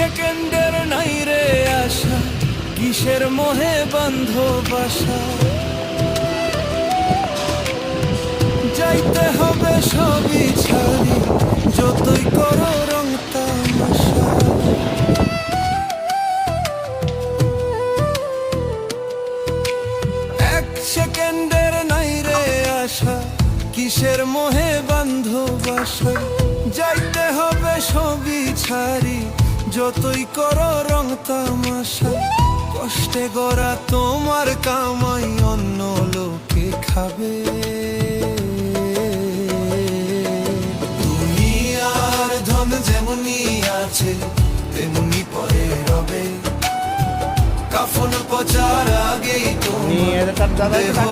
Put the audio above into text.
সেকেন্ডের নাই রে আশা, কিসের মোহে বন্ধ বাসা। যাইতে হবে সবই ছাড়ি, যতই করো রং তামাশা। এক সেকেন্ডের নাই রে আশা, কিসের মোহে বন্ধ বাসা। যাইতে হবে সবই ছাড়ি, যতই করো রং তামাশা। কষ্টে গড়া তোমার কামাই অন্য লোকে খাবে। দুনিয়ার ধন যেমনি আছে তেমনি পরে রবে, কাফন পচার আগেই তোমার দেহ